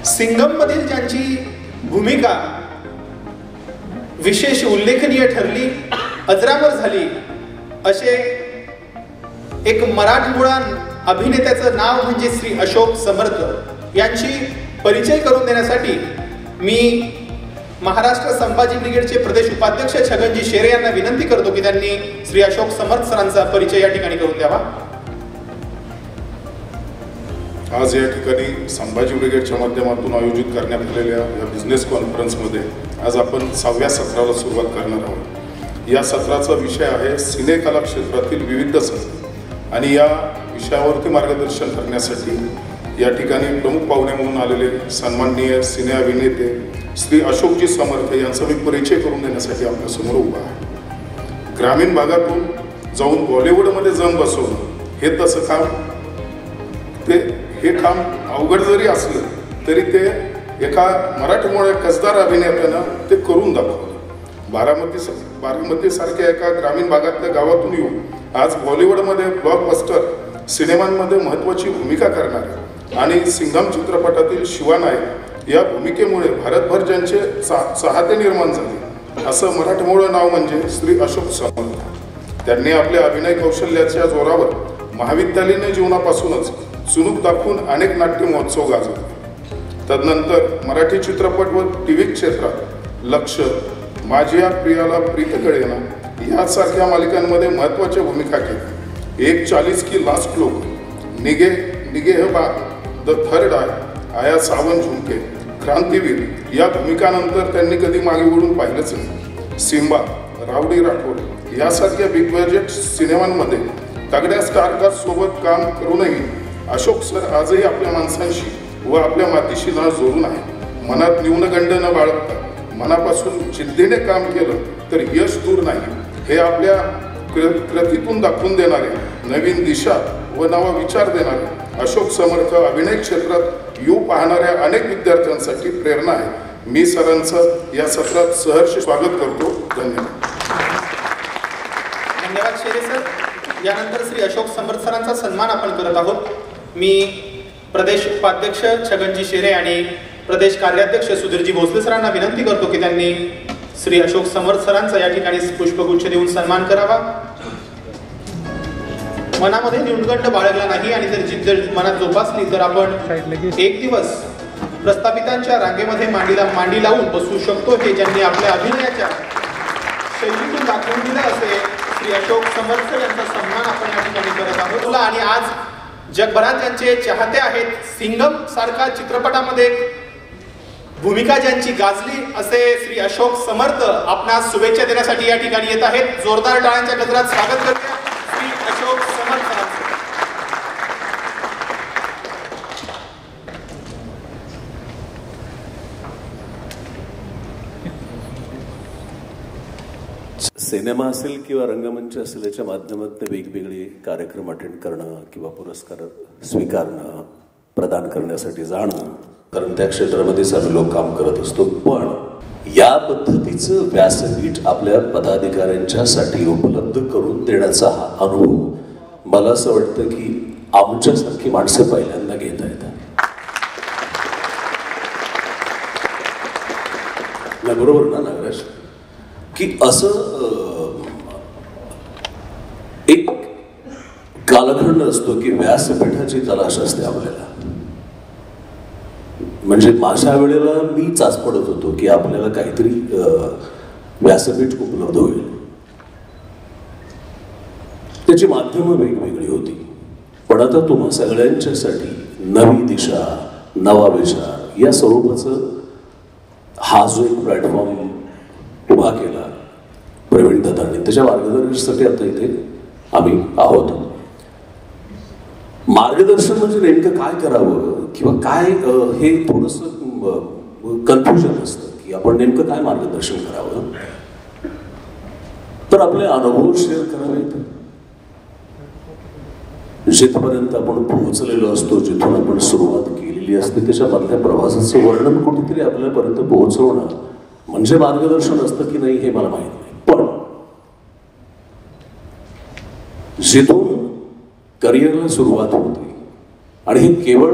सिंघम मधील ज्यांची भूमिका विशेष उल्लेखनीय ठरली, अजरामर झाली, असे एक मराठमोळा अभिनेत्याचं नाव म्हणजे श्री अशोक समर्थ यांची परिचय करून देण्यासाठी मी महाराष्ट्र संभाजी ब्रिगेडचे प्रदेश उपाध्यक्ष छगनजी शेरे यांना विनंती करतो की त्यांनी श्री अशोक समर्थ सरांचा परिचय या ठिकाणी करून द्यावा. आज या ठिकाणी संभाजी ब्रिगेडच्या माध्यमातून आयोजित करण्यात आलेल्या या बिझनेस कॉन्फरन्समध्ये आज आपण 6व्या सत्राला सुरुवात करणार आहोत. या सत्राचा विषय आहे सिनेकला क्षेत्रातील विविध संधी आणि या विषयावरती मार्गदर्शन करण्यासाठी या ठिकाणी प्रमुख पाहुणे म्हणून आलेले सन्माननीय सिने अभिनेते श्री अशोकजी समर्थ यांचा मी परिचय करून देण्यासाठी आपल्यासमोर उभा आहे. ग्रामीण भागातून जाऊन बॉलिवूडमध्ये जम बसवणं हे तसं काम, हे काम अवघड जरी असलं तरी ते एका मराठमोळ्या कसदार अभिनेत्यानं ते करून दाखवलं. बारामती सारख्या एका ग्रामीण भागातल्या गावातून येऊन आज बॉलिवूडमध्ये ब्लॉकबस्टर सिनेमांमध्ये महत्त्वाची भूमिका करणारे आणि सिंघम चित्रपटातील शिवानायक या भूमिकेमुळे भारतभर ज्यांचे चाहते निर्माण झाले असं मराठमोळं नाव म्हणजे श्री अशोक समर्थ. त्यांनी आपल्या अभिनय कौशल्याच्या जोरावर महाविद्यालयीन जीवनापासूनच चुणूक दाखवून अनेक नाट्य महोत्सव गाजवले. तदनंतर मराठी चित्रपट व टीव्ही क्षेत्रात लक्ष, माझी या प्रियाला प्रीत कळेना यासारख्या मालिकांमध्ये महत्त्वाच्या भूमिका केल्या. 140 की लास्ट लोक, निगे है बात, द थर्ड आया, सावन झुमके, क्रांतीवीर या भूमिकांनंतर त्यांनी कधी मागे वळून पाहिलंच नाही. सिम्बा, रावडी राठोड यासारख्या बिग बजेट सिनेमांमध्ये तगड्या स्टारकास्ट सोबत काम करूनही अशोक सर आजही आपल्या माणसांशी व आपल्या मातीशी नाळ जोडून आहे. मनात न्यूनगंड न बाळगता मनापासून जिद्दीने काम केलं तर यश दूर नाही हे आपल्या कृतीतून दाखवून देणारे, नवीन दिशा व नवा विचार देणारे अशोक समर्थ अभिनय क्षेत्रात येऊ पाहणाऱ्या अनेक विद्यार्थ्यांसाठी प्रेरणा आहे. मी सरांचं या सत्रात सहर्ष स्वागत करतो. धन्यवाद. धन्यवाद शेरे सर. यानंतर श्री अशोक समर्थ सरांचा सन्मान आपण करत आहोत. मी प्रदेश उपाध्यक्ष छगनजी शेरे आणि प्रदेश कार्याध्यक्ष सुधीरजी भोसले सरांना विनंती करतो की त्यांनी श्री अशोक समर्थ सरांचा या ठिकाणी पुष्पगुच्छ देऊन सन्मान करावा. मनामध्ये न्यूनगंड बाळगला नाही आणि जर जिद्द मनात जोपासली तर आपण एक दिवस प्रस्थापितांच्या रांगेमध्ये मांडी लावून बसू शकतो. हे ज्यांनी आपल्या अभिनयाच्या शैलीतून दाखवून दिलं असे श्री अशोक समर्थ यांचा सन्मान आपण या ठिकाणी करत आहोत. आणि आज जगभरात ज्यांचे चाहते आहेत, सिंघम सारखा चित्रपटामध्ये भूमिका ज्यांची गाजली असे श्री अशोक समर्थ आपणास शुभेच्छा देण्यासाठी या ठिकाणी येत आहेत. जोरदार टाळ्यांच्या गजरात स्वागत करूया श्री अशोक समर्थ सरांचं. सिनेमा असेल किंवा रंगमंच असेल याच्या माध्यमातून वेगवेगळे कार्यक्रम अटेंड करणं किंवा पुरस्कार स्वीकारणं, प्रदान करण्यासाठी जाणं, कारण त्या क्षेत्रामध्येच आम्ही लोक काम करत असतो. पण या पद्धतीचं व्यासपीठ आपल्या पदाधिकाऱ्यांच्यासाठी उपलब्ध करून देण्याचा हा अनुभव मला असं वाटतं की आमच्यासारखी माणसं पहिल्यांदा घेता येतात. बरोबर ना नागराज? की असं एक कालखंड असतो की व्यासपीठाची तलाश असते आपल्याला. म्हणजे माझ्या वेळेला मी चाच पडत होतो की आपल्याला काहीतरी व्यासपीठ उपलब्ध होईल. त्याची माध्यमं वेगवेगळी होती, पण आता तुम्हा सगळ्यांच्यासाठी नवी दिशा, नवा विचार या स्वरूपाचं हा जो एक प्लॅटफॉर्म उभा केला प्रवीण दादांनी, त्याच्या मार्गदर्शनासाठी आता इथे आम्ही आहोत. मार्गदर्शन म्हणजे नेमकं काय करावं किंवा काय हे थोडंसं कन्फ्युजन असतं की आपण नेमकं काय मार्गदर्शन करावं. तर आपले अनुभव शेअर करावेत. जिथपर्यंत आपण पोहोचलेलो असतो, जिथून आपण सुरुवात केलेली असते, त्याच्यामधल्या प्रवासाचं वर्णन कुठेतरी आपल्यापर्यंत पोहोचवणं म्हणजे मार्गदर्शन असतं की नाही हे मला माहित नाही. पण जिथून करिअरला सुरुवात होते आणि हे केवळ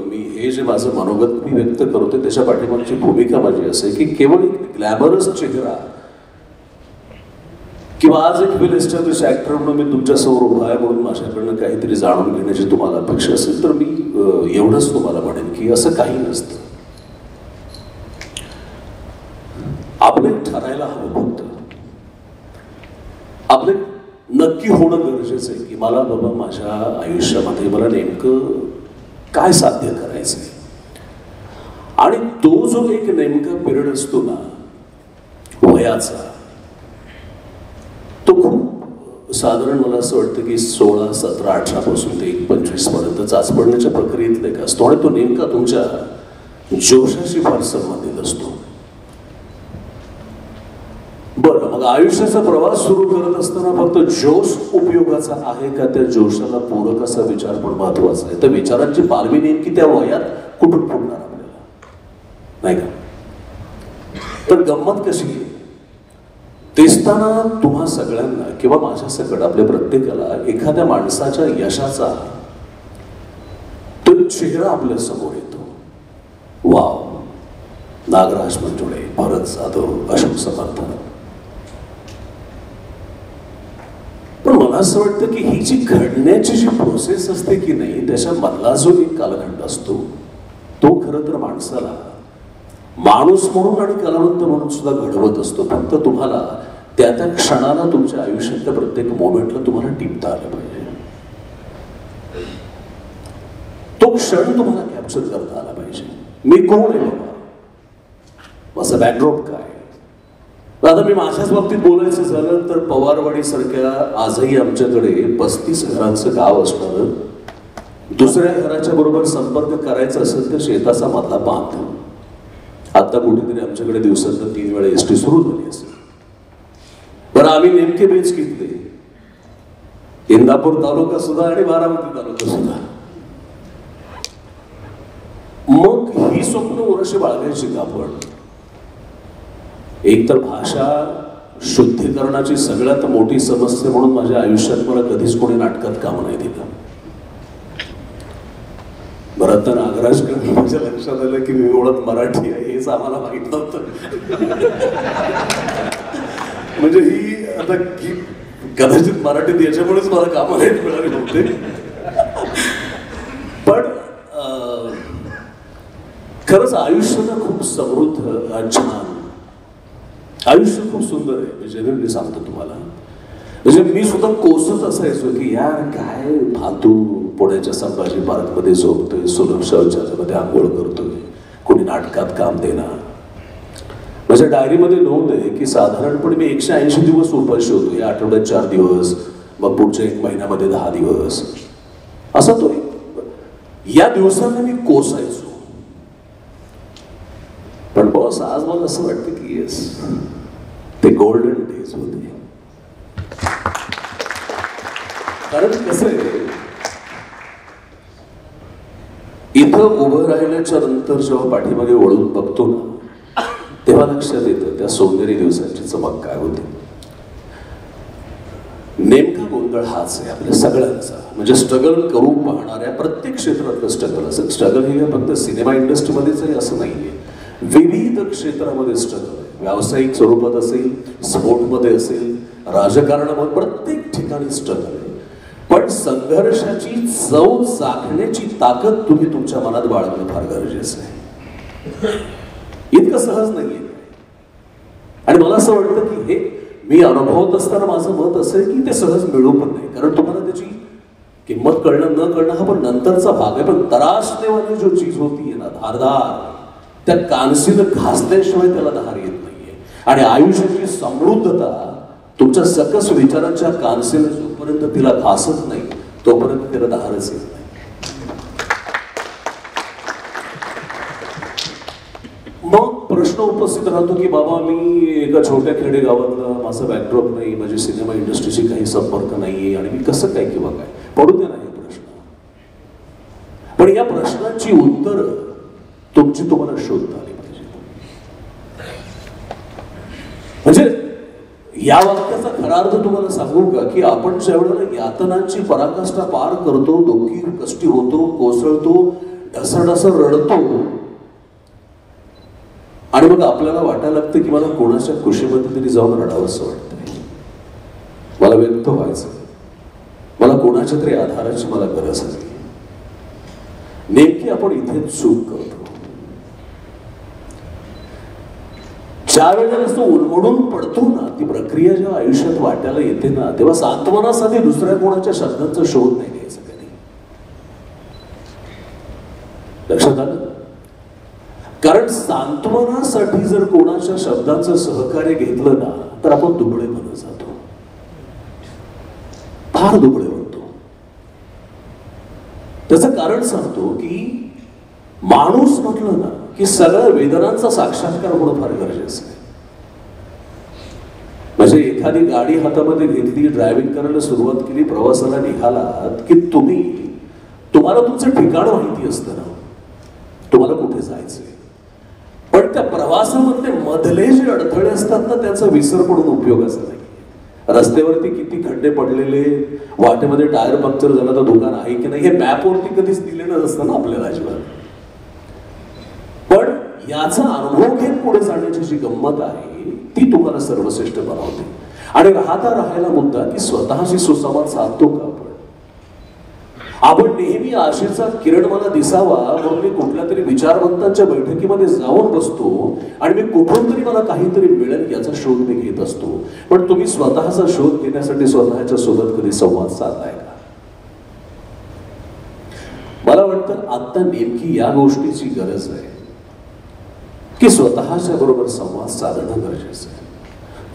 मी हे जे माझं मनोगत मी व्यक्त करतोय त्याच्या पाठीमागची भूमिका माझी असे की केवळ एक ग्लॅमरस चेहरा किंवा आज एक वेल एस्टॅब्लिश ऍक्टर म्हणून मी तुमच्यासमोर उभा आहे म्हणून माझ्याकडनं काहीतरी जाणून घेण्याची तुम्हाला अपेक्षा असेल तर मी एवढंच तुम्हाला म्हणेन की असं काही नसतं. आपले ठरायला हवं फक्त आपले नक्की होणं गरजेचं आहे की मला बाबा माझ्या आयुष्यामध्ये मला नेमकं काय साध्य करायचंय. आणि तो जो एक नेमका पिरियड असतो ना वयाचा तो खूप साधारण मला असं वाटतं की 16, 17, 18 पासून ते 25 पर्यंत चाचपडण्याच्या प्रक्रियेतले का असतो आणि तो नेमका तुमच्या जोशाशी फार संबंधित असतो. बरं मग आयुष्याचा प्रवास सुरू करत असताना फक्त जोश उपयोगाचा आहे का त्या जोशाला पूरक असा विचार पण महत्वाचा आहे. तर विचारांची पालवी नेमकी त्या वयात कुठून फुटणार आपल्याला नाही का. तर गंमत कशी आहे तेचताना तुम्हा सगळ्यांना किंवा माझ्या सकट आपल्या प्रत्येकाला एखाद्या माणसाच्या यशाचा तो चेहरा आपल्या समोर येतो. वाव, नागराज मंजुळे, भरत जाधव, अशोक समर्थ. पण मला असं वाटतं की ही जी घडण्याची जी प्रोसेस असते की नाही त्याच्या मधला जो एक कालखंड असतो तो खरं तर माणसाला माणूस म्हणून आणि कलावंत म्हणून सुद्धा घडवत असतो. फक्त तुम्हाला त्या त्या क्षणाला तुमच्या आयुष्यातल्या प्रत्येक मोमेंटला तुम्हाला टिपता आलं पाहिजे. तो क्षण तुम्हाला कॅप्चर करता आला पाहिजे. मी कोण आहे बाबा, माझं बॅकड्रॉप काय. आता मी माझ्याच बाबतीत बोलायचं झालं तर पवारवाडी सारख्या आजही आमच्याकडे 35 घरांचं गाव असणारं दुसऱ्या घराच्या बरोबर संपर्क करायचा असेल तर शेताचा मधला बांध. आता कुठेतरी आमच्याकडे दिवसात 3 वेळा एसटी सुरू झाली असेल. बरं आम्ही नेमके बेच घेतले इंदापूर तालुका सुद्धा आणि बारामती तालुका सुद्धा. मग ही स्वप्न वर्ष बाळगायची का आपण. एक तर भाषा शुद्धीकरणाची सगळ्यात मोठी समस्या म्हणून माझ्या आयुष्यात मला कधीच कोणी नाटकात काम नाही दिलं. बरं तर नागराजकडे माझ्या लक्षात आलं की मी ओळख मराठी आहे हेच आम्हाला माहित नव्हतं. म्हणजे ही आता की कदाचित मराठीत याच्यामुळेच मला कामं नाही मिळाले नव्हते. पण खरंच आयुष्य ना खूप समृद्ध छान आयुष्य खूप सुंदर आहे. म्हणजे मी सांगतो तुम्हाला म्हणजे मी सुद्धा कोसच असायचो की यार काय फालतू पुण्याच्या संभाजी पार्कमध्ये झोपतोय, सुलभ शौचालयामध्ये आंघोळ करतोय, कोणी नाटकात काम देणार. माझ्या डायरीमध्ये नोंद आहे की साधारणपणे मी 180 दिवस उपाशी होतो. या आठवड्यात 4 दिवस, मग पुढच्या 1 महिन्यामध्ये 10 दिवस असा तो. या दिवसांना मी कोसायचो. पण बॉस आज मला असं वाटतं की येस ते गोल्डन डेज होते. कारण कसं आहे इथं उभं राहिल्याच्या नंतर जेव्हा पाठीमागे वळून बघतो ना तेव्हा लक्षात येतं त्या सोनेरी दिवसांची चमक काय होती. नेमका गोंधळ हाच आहे आपल्या सगळ्यांचा. म्हणजे स्ट्रगल करू पाहणाऱ्या प्रत्येक क्षेत्रातलं स्ट्रगल असेल. स्ट्रगल हे फक्त सिनेमा इंडस्ट्रीमध्येच आहे असं नाहीये. विविध क्षेत्रामध्ये स्ट्रगल आहे. व्यावसायिक स्वरूपात असेल, स्पोर्टमध्ये असेल, राजकारणामध्ये प्रत्येक ठिकाणी स्ट्रगल आहे. पण संघर्षाची चव चाखण्याची ताकद तुम्ही तुमच्या मनात बाळगणं फार गरजेचं आहे. इतकं सहज नाहीये. आणि मला असं वाटतं की हे मी अनुभवत असताना माझं मत असं आहे की ते सहज मिळू पण नाही. कारण तुम्हाला त्याची किंमत कळणं न कळणं हा पण नंतरचा भाग आहे. पण तरासण्यावाली जो चीज होती ना धारदार त्या कानसीनं घासल्याशिवाय त्याला धार येत नाहीये. आणि आयुष्याची समृद्धता तुमच्या सकस विचारांच्या कानसीनं जोपर्यंत तिला घासत नाही तोपर्यंत तिला धारच येत नाही. मग प्रश्न उपस्थित राहतो की बाबा मी एका छोट्या खेडेगावातला, माझा बॅकड्रॉप नाही, माझी सिनेमा इंडस्ट्रीशी काही संपर्क नाहीये आणि मी कसं काय किंवा काय. पडू दे नाही प्रश्न. पण या प्रश्नाची उत्तर तुमची तुम्हाला शोधता आली पाहिजे. म्हणजे या वाक्याचा खरा अर्थ तुम्हाला सांगू का की आपण ज्या वेळेला यातनांची पराकाष्ठा पार करतो, दुःखी कष्टी होतो, कोसळतो, ढसढसं रडतो आणि मग आपल्याला वाटायला लागतं की मला कोणाच्या कुशीमध्ये तरी जाऊन रडावंसं वाटतंय, मला व्यक्त व्हायचं, मला कोणाच्या तरी आधाराची मला गरज आहे. नेमकी आपण इथे चूक करतो. ज्या वेळेला तो उलमडून पडतो ना, ती प्रक्रिया जेव्हा आयुष्यात वाट्याला येते ना, तेव्हा सांत्वनासाठी दुसऱ्या कोणाच्या शब्दांचा शोध नाही घ्यायचा कधी. लक्षात आलं? कारण सांत्वनासाठी जर कोणाच्या शब्दांचं सहकार्य घेतलं ना, तर आपण दुबळे बनत जातो, फार दुबळे बनतो. त्याचं कारण सांगतो की माणूस म्हटलं ना की सगळ्या वेदनांचा साक्षात्कार होणं फार गरजेचं आहे. म्हणजे एखादी गाडी हातामध्ये घेतली, ड्रायव्हिंग करायला सुरुवात केली, प्रवासाला निघालात की तुम्हाला तुमचं ठिकाण माहिती असतं ना, तुम्हाला कुठे जायचंय. पण त्या प्रवासामधले मधले जे अडथळे असतात ना, त्याचा विसर पडून उपयोगाचा नाही. रस्त्यावरती किती खड्डे पडलेले, वाटेमध्ये टायर पंक्चर झाला तर दुकान आहे की नाही हे मॅपवरती कधीच दिलेलं नसतं ना आपल्याला अजिबात. पण याचा अनुभव घेत पुढे जाण्याची जी गंमत आहे ती तुम्हाला सर्वश्रेष्ठ बनवते. आणि राहायला मुद्दा की स्वतःशी सुसंवाद साधतो का आपण नेहमी आशेचा किरण मला दिसावा म्हणून मी कुठल्या तरी विचारवंतांच्या बैठकीमध्ये जाऊन बसतो आणि मी कुठून तरी मला काहीतरी मिळेल याचा शोध मी घेत असतो. पण तुम्ही स्वतःचा शोध घेण्यासाठी स्वतःच्या सोबत कधी संवाद साधलाय का? मला वाटतं आता नेमकी या गोष्टीची गरज आहे की स्वतःच्या बरोबर संवाद साधणं गरजेचं आहे.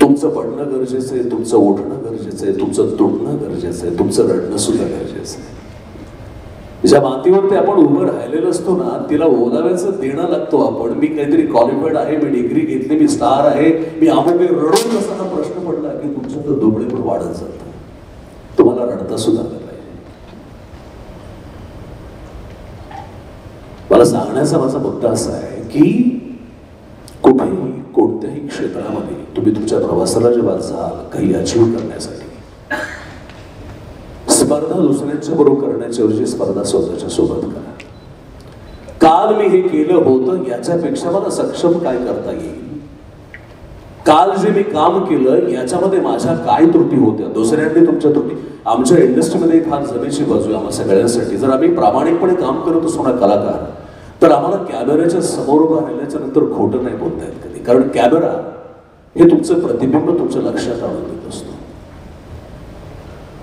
तुमचं पडणं गरजेचं आहे, तुमचं उठणं गरजेचं आहे, तुमचं तुटणं गरजेचं आहे, तुमचं रडणं सुद्धा गरजेचं आहे. ज्या मातीवरती आपण उभं राहिलेलं असतो ना, तिला ओलाव्याचं देणं लागतो आपण. मी काहीतरी क्वालिफाईड आहे, मी डिग्री घेतली, मी स्टार आहे, मी अमुक रडून कसा हा प्रश्न पडला की तुमचं तर दुबळे पण वाढत जातं, तुम्हाला रडता सुद्धा आलं पाहिजे. मला सांगण्याचा माझा मुद्दा असा आहे की कुठेही कोणत्याही क्षेत्रामध्ये तुम्ही तुमच्या प्रवासाला जेव्हा जाल काही अचीव करण्यासाठी, स्पर्धा दुसऱ्यांच्या बरोबर करण्याच्या ऐवजी स्पर्धा स्वतःच्या सोबत करा. काल मी हे केलं होतं याच्यापेक्षा मला सक्षम काय करता येईल, काल जे मी काम केलं याच्यामध्ये माझ्या काय त्रुटी होत्या, दुसऱ्यांनी तुमच्या त्रुटी. आमच्या इंडस्ट्रीमध्ये एक फार जमेची बाजू आहे आम्हा सगळ्यांसाठी. जर आम्ही प्रामाणिकपणे काम करत असतो ना कलाकार, तर आम्हाला कॅमेऱ्याच्या समोर उभं राहिल्याच्या नंतर खोटं नाही बोलता येत कधी. कारण कॅमेरा हे तुमचं प्रतिबिंब तुमच्या लक्षात आणून देत असतो.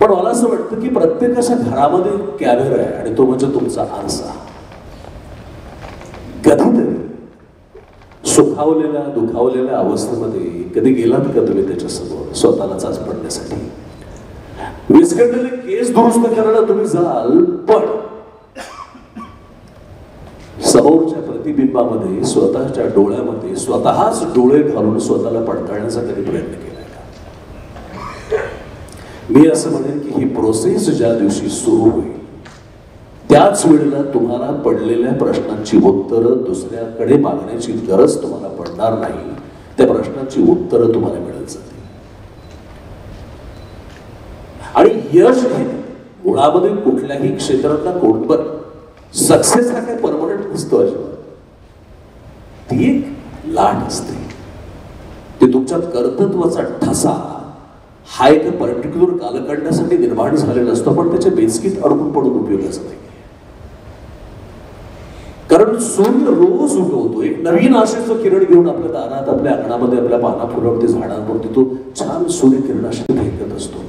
पण मला असं वाटतं की प्रत्येकाच्या घरामध्ये कॅमेरा आहे आणि तो म्हणजे तुमचा आरसा. कधीतरी सुखावलेल्या दुखावलेल्या अवस्थेमध्ये कधी गेलात का तुम्ही त्याच्यासमोर स्वतःला चाच पडण्यासाठी? विस्कटलेले केस दुरुस्त करायला तुम्ही जाल, पण समोरच्या प्रतिबिंबामध्ये स्वतःच्या डोळ्यामध्ये स्वतःच डोळे घालून स्वतःला पडताळण्याचा कधी प्रयत्न केला? मी असं म्हणेन की ही प्रोसेस ज्या दिवशी सुरू होईल त्याच वेळेला तुम्हाला पडलेल्या प्रश्नांची उत्तरं दुसऱ्याकडे मागण्याची गरज तुम्हाला पडणार नाही. त्या प्रश्नांची उत्तरं तुम्हाला मिळत जातील. आणि यश हे मुळामध्ये कुठल्याही क्षेत्रातला कोणबर सक्सेस हा काय परमनंट नसतो अजिबात. ती एक लाट असते. ते तुमच्या कर्तृत्वाचा ठसा हा एक पर्टिक्युलर कालखंडासाठी निर्माण झालेला असतो, पण त्याच्या बेचकीत अडकून पडून उपयोगाचा नाही. कारण सूर्य रोज उगवतो, एक नवीन आशेचं किरण घेऊन आपल्या दारात, आपल्या अंगणामध्ये, आपल्या पाना फुलावरती, झाडांवरती तो छान सूर्यकिरण अशी फेकत असतो.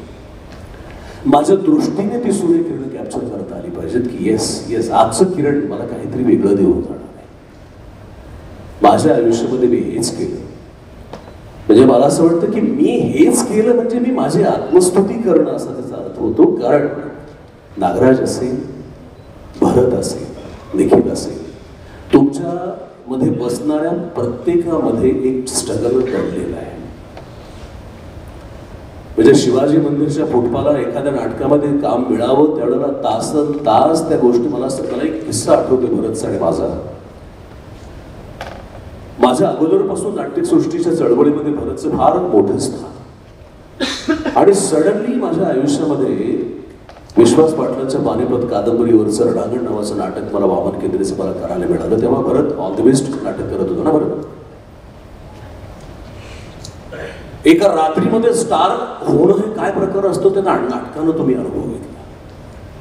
माझ्या दृष्टीने ती सूर्यकिरण कॅप्चर करता आली पाहिजेत की येस आजचं किरण मला काहीतरी वेगळं देऊन जाणार आहे. माझ्या आयुष्यामध्ये मी हेच केलं म्हणजे मला असं वाटतं की मी हेच केलं म्हणजे मी माझी आत्मस्तुती करणं असा त्याचा अर्थ होतो. कारण नागराज असेल, भरत असेल, निखिल असेल, तुमच्या मध्ये बसणाऱ्या प्रत्येकामध्ये एक स्ट्रगल दडलेला आहे. म्हणजे शिवाजी मंदिरच्या फुटपाला एखाद्या नाटकामध्ये काम मिळावं त्यावेळेला तासन तास त्या गोष्टी मला एक किस्सा आठवतो भरतचा आणि माझ्या अगोदरपासून नाट्यसृष्टीच्या चळवळीमध्ये भरतचं फार मोठं स्थान. आणि सडनली माझ्या आयुष्यामध्ये विश्वास पाटलांच्या पानिपत कादंबरीवरचं रणांगण नावाचं नाटक मला वामन केंद्रेचं मला करायला मिळालं, तेव्हा भरत ऑल द बेस्ट नाटक करत होतो ना भरत. एका रात्रीमध्ये स्टार होणं हे काय प्रकार असतो ते नाटकानं तुम्ही अनुभव घेतला.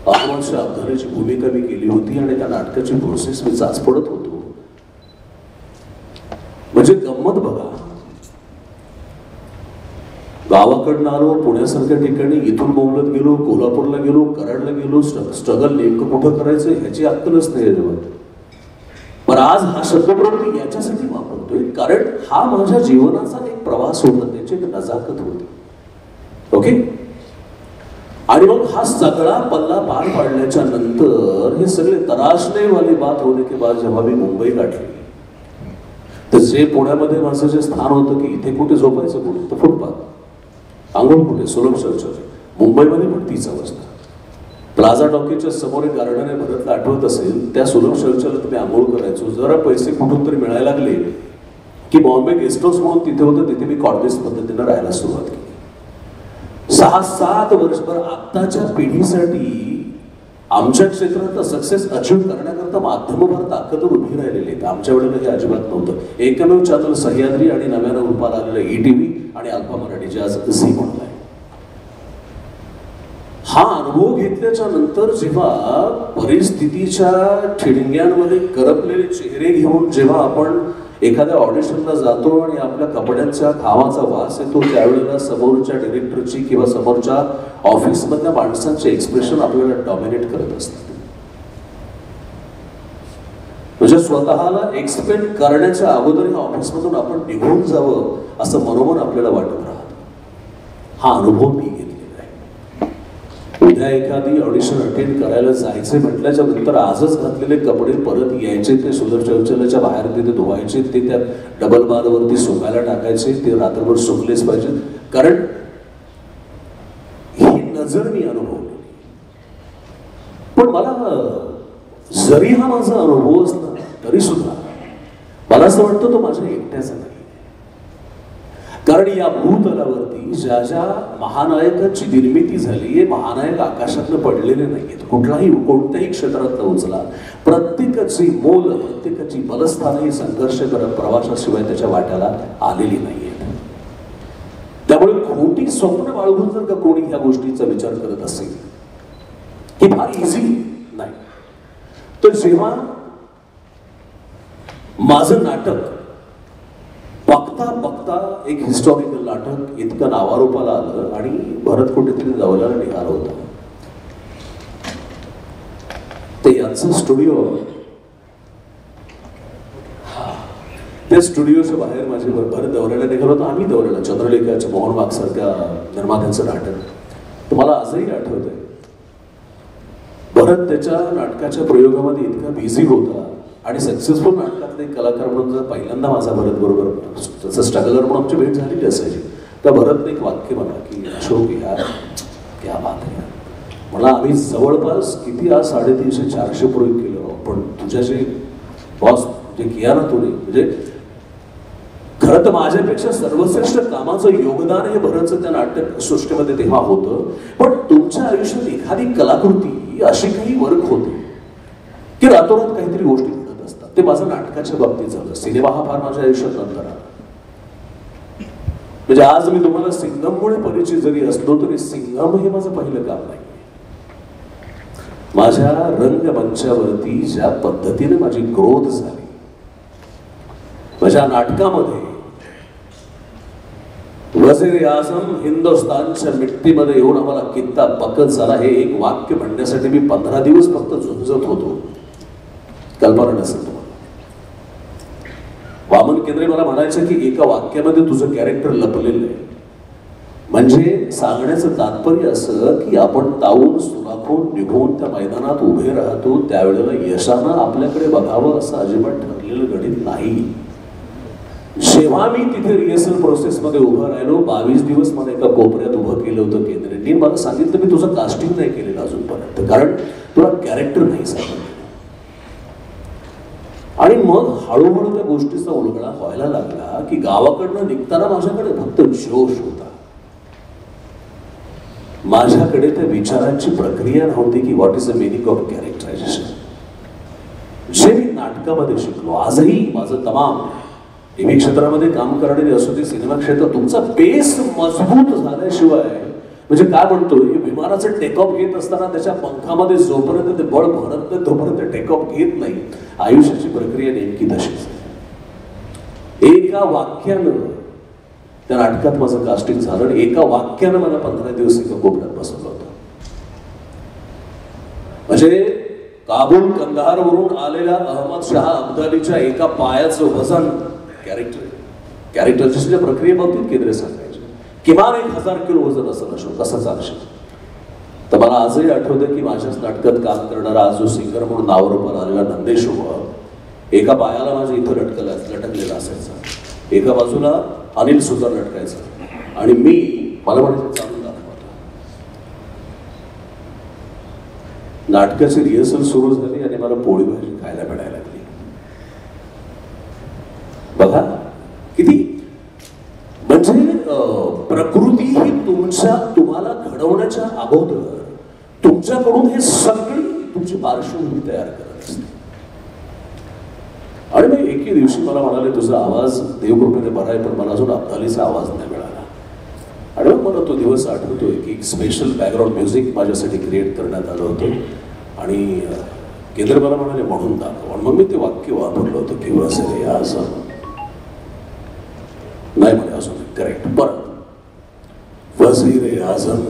अहमद अफगाणीची भूमिका मी केली होती आणि त्या नाटकाची प्रोसेस मी चाचपडत होतो. म्हणजे गंमत बघा, गावाकडनं आलो, पुण्यासारख्या ठिकाणी इथून बोंबलत गेलो, कोल्हापूरला गेलो, कराडला गेलो, स्ट्रगल नेमकं कुठं करायचं ह्याची अक्कलच नाही जेव्हा. पण आज हा शब्दप्रयोग मी याच्यासाठी वापरतोय कारण हा माझ्या जीवनाचा एक प्रवास होता, त्याची एक नजाकत होती. ओके. आणि मग हा सगळा पल्ला पार पाडल्याच्या नंतर हे सगळे तराशने वाली बात होने के बाद जेव्हा मी मुंबई गाठली, तर जे पुण्यामध्ये माझं जे स्थान होतं की इथे कुठे झोपायचं, कुठे तर फुटपाथ, आंघोळ कुठे, सुलभ शौचालय. मुंबईमध्ये पण तीच अवस्था. प्लाझा टॉकीजच्या समोर एक गार्डन आहे, भरतला आठवत असेल, त्या सुलभ शौचालयात मी आंघोळ करायचो. जरा पैसे कुठून तरी मिळायला लागले की बॉम्बे गेस्ट हाऊस म्हणून तिथे होतं, तिथे मी कॉर्डेस पद्धतीनं राहायला सुरुवात केली. 6-7 वर्षभर आत्ताच्या पिढीसाठी आमच्या क्षेत्रात सक्सेस अचीव करण्याकरता माध्यमभर ताकदवर उभी राहिलेली आहेत. आमच्या वेळेला हे अजिबात नव्हतं. एकमेव चॅनल सह्याद्री आणि नव्यानं रूपाला आलेलं ETV आणि अल्फा मराठी, जे आज झी म्हणून आहे. हा अनुभव घेतल्याच्या नंतर जेव्हा परिस्थितीच्या ठिणग्यांमध्ये करपलेले चेहरे घेऊन जेव्हा आपण एखाद्या ऑडिशनला जातो आणि आपल्या कपड्यांच्या खावाचा वास येतो, त्यावेळेला समोरच्या डिरेक्टरची किंवा समोरच्या ऑफिसमधल्या माणसांचे एक्सप्रेशन आपल्याला डॉमिनेट करत असतात. म्हणजे स्वतःला एक्सपेक्ट करण्याच्या अगोदर या ऑफिसमधून आपण निघून जावं असं मनोमन आपल्याला वाटत राहतं. हा अनुभव मी घेतलेला आहे. उद्या एखादी ऑडिशन अटेंड करायला जायचे म्हटल्याच्या नंतर आजच घातलेले कपडे परत यायचे, ते सुलभ शौचालयाच्या बाहेर तिथे धुवायचे, ते त्या डबल बारवरती सुकायला टाकायचे, ते रात्रभर सुकलेच पाहिजे. कारण ही नजर मी अनुभवली. पण मला जरी हा माझा अनुभव असला तरी सुद्धा मला असं वाटतं तो माझ्या एकट्याचा नाही. कारण या भूतलावरती ज्या ज्या महानायकांची निर्मिती झाली, हे महानायक आकाशातनं पडलेले नाहीयेत. कोणत्याही क्षेत्रातला उचला, प्रत्येकाची मोल, प्रत्येकाची बलस्थानही संघर्ष करत प्रवासाशिवाय त्याच्या वाट्याला आलेली नाहीयेत. त्यामुळे खोटी स्वप्न बाळगून जर का कोणी ह्या गोष्टीचा विचार करत असेल की फार इझी नाही, तर जेव्हा माझं नाटक बघता बघता एक हिस्टॉरिकल नाटक इतकं नावारूपाला आलं आणि भरत कुठेतरी जवळला निघाला होता, ते यांचं स्टुडिओ, त्या स्टुडिओच्या बाहेर माझे भरत दौऱ्याला निघालो होतो. आम्ही दौऱ्याला चंद्रलेखाच्या मोहन बाग सारख्या निर्मात्यांचं नाटक, तुम्हाला आजही आठवत आहे. भरत त्याच्या नाटकाच्या प्रयोगामध्ये इतका बिझी होता आणि सक्सेसफुल नाटकातले कलाकार म्हणून जर पहिल्यांदा माझा भरत बरोबर त्याचं स्ट्रगलर म्हणून आमची भेट झालेली असायची, तर भरतने एक वाक्य म्हणा की अशोक यार क्या बात आहे, मला आम्ही जवळपास किती आज 350-400 प्रयोग केलं, पण तुझ्या जे बॉस जे किया ना तुम्ही, म्हणजे खरं तर माझ्यापेक्षा सर्वश्रेष्ठ कामाचं योगदान हे भरतचं त्या नाटक सृष्टीमध्ये तेव्हा होतं. पण तुमच्या आयुष्यात एखादी कलाकृती अशी काही वर्क होते की रातोरात काहीतरी गोष्टी घडत असतात. ते माझं नाटकाच्या बाबतीत झालं. सिनेमा हा फार माझ्या आयुष्यात नंतर आला. म्हणजे आज मी तुम्हाला सिंघममुळे परिचित जरी असलो तरी सिंघम हे माझं पहिलं काम नाही. माझ्या रंगमंचावरती ज्या पद्धतीने माझी ग्रोथ झाली, माझ्या नाटकामध्ये वजीर आझम हिंदुस्थानच्या मिट्टीमध्ये येऊन आम्हाला कित्ता पकत झाला हे एक वाक्य म्हणण्यासाठी मी 15 दिवस फक्त झुंजत होतो. कल्पना नसेल तुम्हाला. वामन केंद्रे मला म्हणायचं की एका वाक्यामध्ये तुझं कॅरेक्टर लपलेलं आहे. म्हणजे सांगण्याचं तात्पर्य असं की आपण तावून सुराखून निघून त्या मैदानात उभे राहतो, त्यावेळेला यशानं आपल्याकडे बघावं असं अजिबात ठरलेलं गणित नाही. जेव्हा मी तिथे रिहर्सल प्रोसेस मध्ये उभं राहिलो, 22 दिवस मला एका कोपऱ्यात उभं केलं होतं केंद्रेंनी. मला सांगितलं मी तुझं कास्टिंग नाही केलेलं अजूनपर्यंत, कारण तुला कॅरेक्टर नाही सांगितलं. आणि मग हळूहळू त्या गोष्टीचा उलगडा व्हायला लागला की गावाकडनं निघताना माझ्याकडे फक्त जोश होता. माझ्याकडे त्या विचारांची प्रक्रिया नव्हती की what is the meaning of characterisation. जे मी नाटकामध्ये शिकलो, आजही माझं तमाम टीव्ही क्षेत्रामध्ये काम करणारे असू दे, सिनेमा क्षेत्रात, तुमचा बेस मजबूत झाल्याशिवाय, म्हणजे काय म्हणतो, विमानाचं टेक ऑफ घेत असताना त्याच्या पंखामध्ये जोपर्यंत ते बळ भरत नाही तोपर्यंत टेक ऑफ घेत नाही. आयुष्याची प्रक्रिया नेमकी तशीच. एका वाक्यानं त्या नाटकात माझं कास्टिंग झालं आणि एका वाक्यानं मला 15 दिवस एका कोपऱ्यात बसवलं होतं. म्हणजे काबूल कंदाहारवरून आलेल्या अहमद शहा अब्दालीच्या एका पायाचं वजन कॅरेक्टरच्या प्रक्रियेबाबतीत केंद्र सांगायचे किमान 1000 किलो वजन असं नसो कसं चालशील. तर मला आजही आठवतं की माझ्याच नाटकात काम करणारा आज जो सिंगर म्हणून नावारूपाला आलेला नंदेश एका पायाला माझ्या इथं लटकलेला असायचा, एका बाजूला अनिल सुद्धा लटकायचा आणि मला म्हणायचं चालून दाखवतो. नाटकाची रिहर्सल सुरू झाली आणि मला पोळी भाजी खायला मिळायला लागली. बघा किती म्हणजे प्रकृती ही तुम्हाला घडवण्याच्या अगोदर तुमच्याकडून हे सगळी तुमची पार्श्वभूमी तयार करत असते. आणि मग एके दिवशी मला म्हणाले तुझा आवाज देवकृपेने बरा आहे, पण मला अजून अब्दालीचा आवाज नाही मिळाला. आणि मग मला तो दिवस आठवतोय की एक स्पेशल बॅकग्राऊंड म्युझिक माझ्यासाठी क्रिएट करण्यात आलं होतं आणि केंद्र मला म्हणाले म्हणून दाखव. आणि मग मी ते वाक्य वापरलं होतं की वसरे आझम नाही म्हणे अजून करेक्ट परत वजीर आझम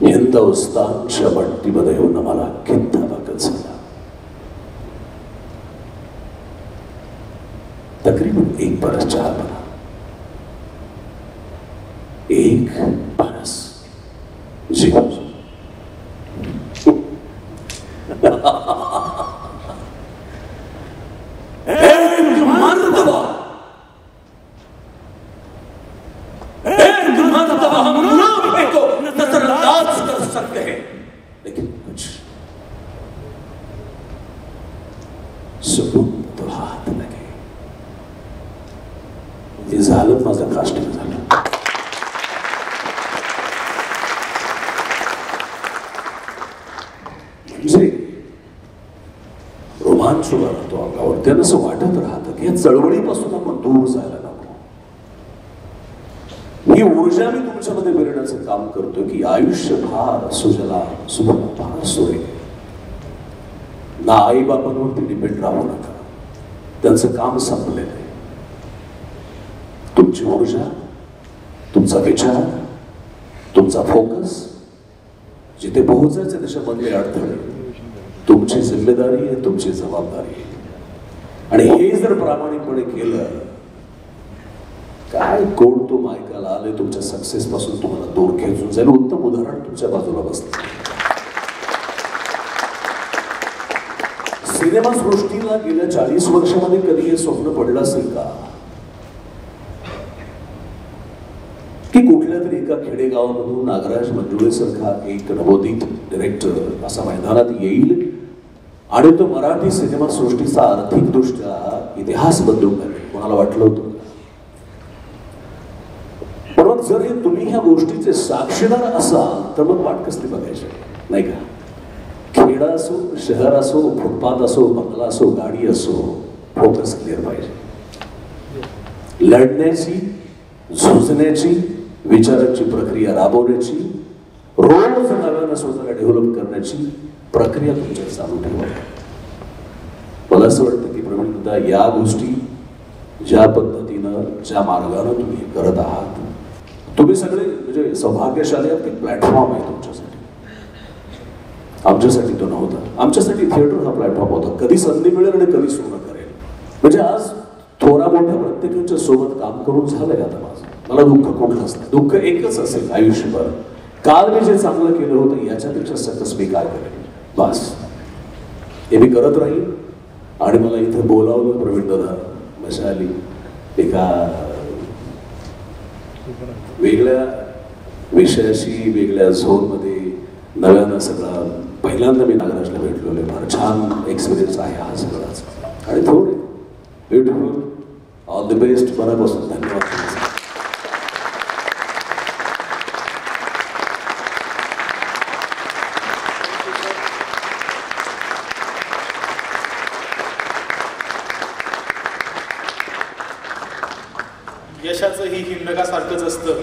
हिंदुस्तानच्या बट्टीमध्ये येऊन मला खिद्दा बघत झाला. तकरीबन 1 बरस चहा बना, 1 बरस जीवन. लेकिन कुछ सुकून तो हात लगे. हे झालं माझं कास्टिंग झालं. म्हणजे रोमांच उभा राहतो अंगावर. त्यानं असं वाटत राहतं की या चळवळीपासून आपण दूर जायला नको. ही ऊर्जा मी तुमच्यामध्ये मिळवण्याचं काम करतो की आयुष्य फार सुजला सुभम फार सुरे. ना आई बापांवरती डिपेंड राहू नका, त्यांचं काम संपलेलं आहे. तुमची ऊर्जा, तुमचा विचार, तुमचा फोकस जिथे पोहोचायचं त्याच्यामधले अडथळे तुमची जिम्मेदारी आहे, तुमची जबाबदारी आहे. आणि हे जर प्रामाणिकपणे केलं, काय कोण तो मायकाला आले तुमच्या सक्सेस पासून तुम्हाला दूर खेचून जाईल. उत्तम उदाहरण तुमच्या बाजूला बसलं. सिनेमा सृष्टीला गेल्या 40 वर्षामध्ये कधी हे स्वप्न पडलं असेल का की कुठल्या तरी एका खेडेगावामधून नागराज मंजुळेसारखा एक नवोदित डिरेक्टर असा मैदानात येईल आणि तो मराठी सिनेमा सृष्टीचा आर्थिकदृष्ट्या इतिहास बदलून टाकेल. कोणाला वाटलं होतं? पण जर हे तुम्ही ह्या गोष्टीचे साक्षीदार असाल तर मग वाट कसली बघायची नाही का? खेडा असो, शहर असो, फुटपाथ असो, बंगला असो, गाडी असो, फोकस क्लिअर पाहिजे. लढण्याची, झुंजण्याची, विचारांची प्रक्रिया राबवण्याची, रोज नव्यानं स्वतःला डेव्हलप करण्याची प्रक्रिया तुमच्या चालू ठेवा. मला असं वाटतं की प्रवीणदा या गोष्टी ज्या पद्धतीनं, ज्या मार्गानं तुम्ही करत आहात, तुम्ही सगळे म्हणजे सौभाग्यशाली आहात. एक प्लॅटफॉर्म आहे तुमच्यासाठी. आमच्यासाठी तो नव्हता. आमच्यासाठी थिएटर हा प्लॅटफॉर्म होता. कधी संधी मिळेल आणि कधी सोनं करेल. म्हणजे आज थोडा मोठ्या प्रत्येकाच्या सोबत काम करून झालंय आता माझं. मला दुःख कुठलंच नाही. दुःख एकच असेल आयुष्यभर, काल मी जे चांगलं केलं होतं याच्यापेक्षा सकस मी काय करेन, बस हे मी करत राहील. आणि मला इथं बोलावलं प्रवीण दादा मजा आली. एका वेगळ्या विषयाशी, वेगळ्या झोनमध्ये नव्यानं सगळा पहिल्यांदा मी नागराजला भेटलो. फार छान एक्सपिरियन्स आहे हा सगळाच. आणि थोडे ब्युटिफुल, ऑल द बेस्ट. मनापासून धन्यवाद. यशाचं ही हिमनगासारखंच असतं.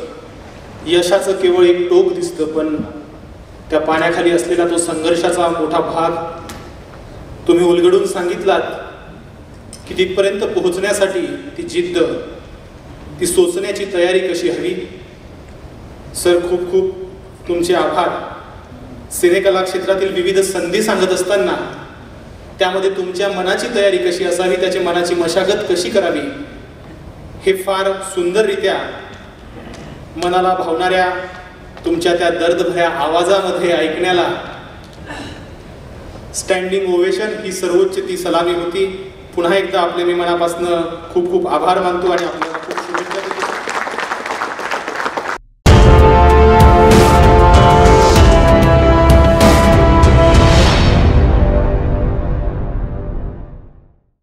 यशाचं केवळ एक टोक दिसतं, पण त्या पाण्याखाली असलेला तो संघर्षाचा मोठा भाग तुम्ही उलगडून सांगितलात की तिथपर्यंत पोहोचण्यासाठी ती जिद्द, ती सोचण्याची तयारी कशी हवी. सर, खूप खूप तुमचे आभार. सिनेकला क्षेत्रातील विविध संधी सांगत असताना त्यामध्ये तुमच्या मनाची तयारी कशी असावी, त्याची मनाची मशागत कशी करावी, हे फार सुंदररित्या मनाला भावणाऱ्या तुमच्या त्या दर्दभऱ्या आवाजामध्ये ऐकण्याला स्टँडिंग ओवेशन ही सर्वोच्च ती सलामी होती. पुन्हा एकदा आपले मी मनापासून खूप खूप आभार मानतो आणि आपल्या